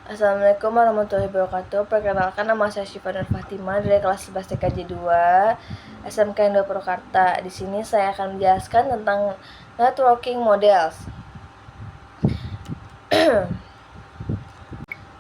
Assalamualaikum warahmatullahi wabarakatuh. Perkenalkan, nama saya Syifa Nur Fatimah dari kelas 11 TKJ 2 SMK Indo Purwakarta. Di sini saya akan menjelaskan tentang networking models.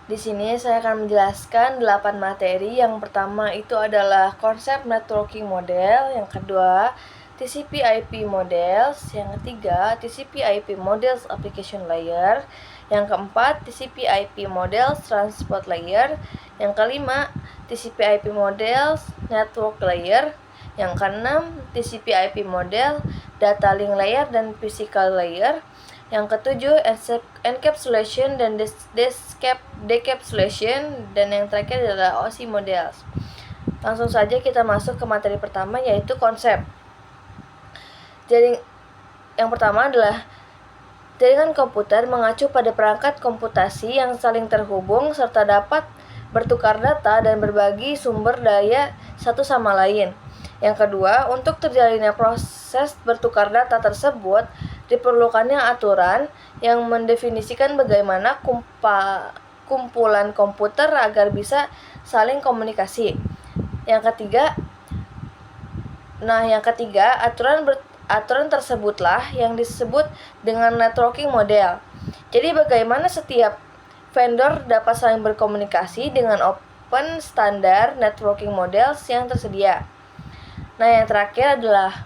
Di sini saya akan menjelaskan 8 materi. Yang pertama itu adalah konsep networking model, yang kedua TCP/IP models, yang ketiga TCP/IP models application layer, yang keempat TCP/IP models transport layer, yang kelima TCP/IP models network layer, yang keenam TCP/IP model data link layer dan physical layer, yang ketujuh encapsulation dan decapsulation, dan yang terakhir adalah OSI models. Langsung saja kita masuk ke materi pertama, yaitu konsep. Jadi yang pertama adalah jaringan komputer mengacu pada perangkat komputasi yang saling terhubung serta dapat bertukar data dan berbagi sumber daya satu sama lain. Yang kedua, untuk terjalinnya proses bertukar data tersebut diperlukannya aturan yang mendefinisikan bagaimana kumpulan komputer agar bisa saling komunikasi. Yang ketiga, aturan tersebutlah yang disebut dengan networking model. Jadi bagaimana setiap vendor dapat saling berkomunikasi dengan open standar networking models yang tersedia. Nah, yang terakhir adalah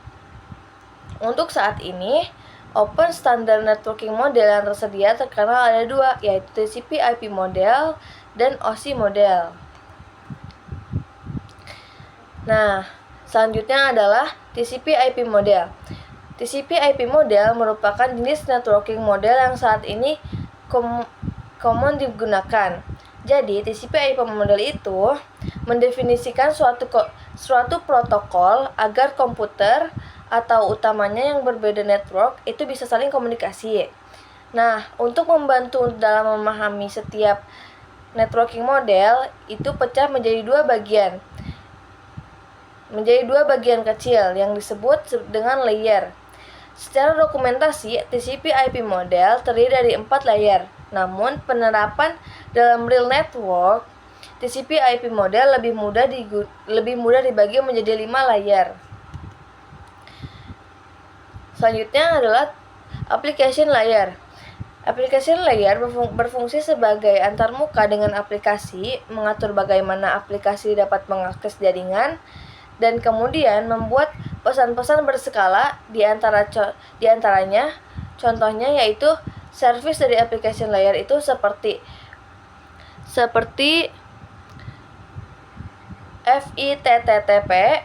untuk saat ini open standard networking model yang tersedia terkenal ada dua, yaitu TCP/IP model dan OSI model. Nah, selanjutnya adalah TCP/IP model. TCP/IP model merupakan jenis networking model yang saat ini common digunakan. Jadi, TCP/IP model itu mendefinisikan suatu protokol agar komputer atau utamanya yang berbeda network itu bisa saling komunikasi. Nah, untuk membantu dalam memahami setiap networking model itu pecah menjadi dua bagian kecil yang disebut dengan layer. Secara dokumentasi, TCP/IP model terdiri dari 4 layer. Namun, penerapan dalam real network, TCP/IP model lebih mudah dibagi menjadi 5 layer. Selanjutnya adalah application layer. Application layer berfungsi sebagai antarmuka dengan aplikasi, mengatur bagaimana aplikasi dapat mengakses jaringan, dan kemudian membuat pesan-pesan berskala di antaranya. Contohnya yaitu service dari application layer itu seperti FTTP,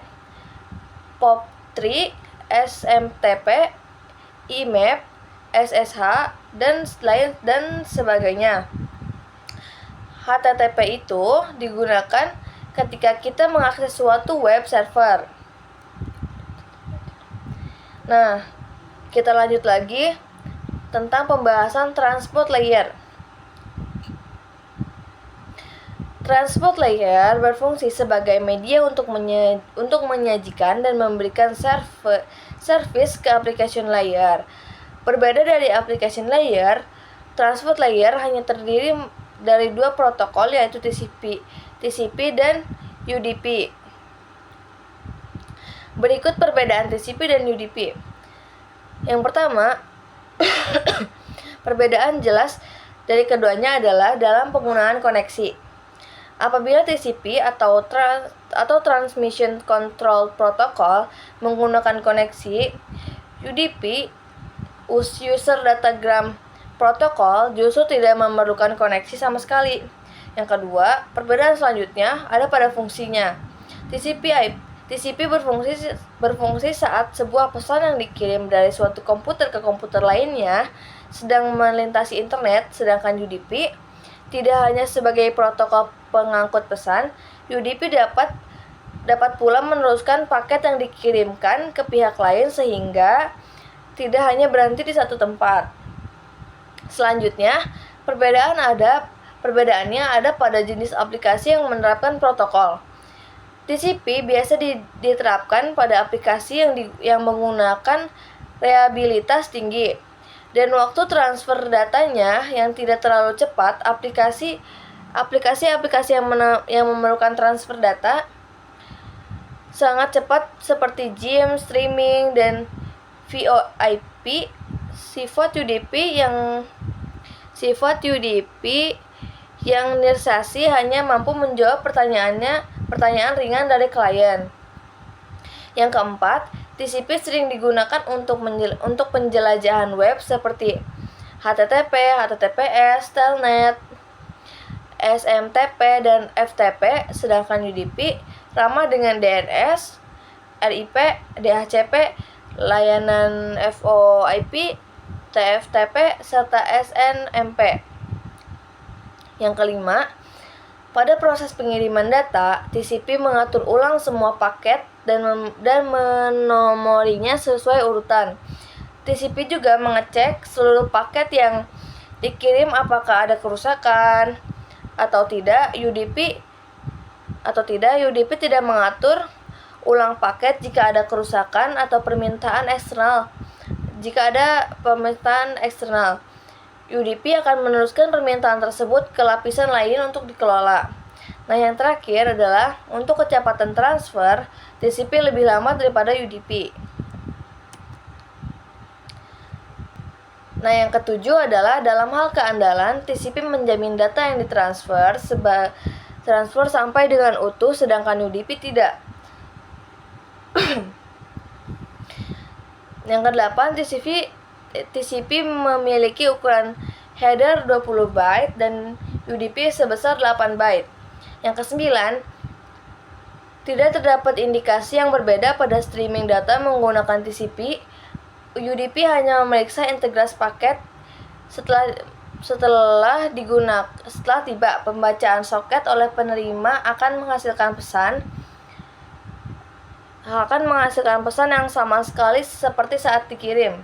POP3, SMTP, IMAP, SSH, dan sebagainya. HTTP itu digunakan ketika kita mengakses suatu web server. Nah, kita lanjut lagi tentang pembahasan transport layer. Transport layer berfungsi sebagai media untuk menyajikan dan memberikan service ke application layer. Berbeda dari application layer, transport layer hanya terdiri dari dua protokol, yaitu TCP dan UDP. Berikut perbedaan TCP dan UDP. Yang pertama, perbedaan jelas dari keduanya adalah dalam penggunaan koneksi. Apabila TCP atau Transmission Control Protocol menggunakan koneksi, UDP User Datagram Protocol justru tidak memerlukan koneksi sama sekali. Yang kedua, perbedaan selanjutnya ada pada fungsinya. TCP berfungsi saat sebuah pesan yang dikirim dari suatu komputer ke komputer lainnya sedang melintasi internet, sedangkan UDP tidak hanya sebagai protokol pengangkut pesan. UDP dapat pula meneruskan paket yang dikirimkan ke pihak lain sehingga tidak hanya berhenti di satu tempat. Selanjutnya, perbedaannya ada pada jenis aplikasi yang menerapkan protokol. TCP biasa diterapkan pada aplikasi yang menggunakan reliabilitas tinggi dan waktu transfer datanya yang tidak terlalu cepat. Aplikasi Aplikasi-aplikasi yang memerlukan transfer data sangat cepat seperti Gym, streaming, dan VoIP. Sifat UDP yang nirsasi hanya mampu menjawab pertanyaan ringan dari klien. Yang keempat, TCP sering digunakan untuk penjelajahan web seperti HTTP, HTTPS, Telnet, SMTP, dan FTP, sedangkan UDP ramah dengan DNS, RIP, DHCP, layanan VoIP, TFTP, serta SNMP. Yang kelima, pada proses pengiriman data, TCP mengatur ulang semua paket dan menomorinya sesuai urutan. TCP juga mengecek seluruh paket yang dikirim apakah ada kerusakan atau tidak. UDP tidak mengatur ulang paket jika ada kerusakan atau permintaan eksternal. UDP akan meneruskan permintaan tersebut ke lapisan lain untuk dikelola. Nah, yang terakhir adalah untuk kecepatan transfer, TCP lebih lama daripada UDP. Nah, yang ketujuh adalah dalam hal keandalan, TCP menjamin data yang ditransfer transfer sampai dengan utuh, sedangkan UDP tidak. Yang kedelapan, TCP memiliki ukuran header 20 byte dan UDP sebesar 8 byte. Yang kesembilan, tidak terdapat indikasi yang berbeda pada streaming data menggunakan TCP. UDP hanya memeriksa integrasi paket setelah tiba. Pembacaan soket oleh penerima akan menghasilkan pesan yang sama sekali seperti saat dikirim.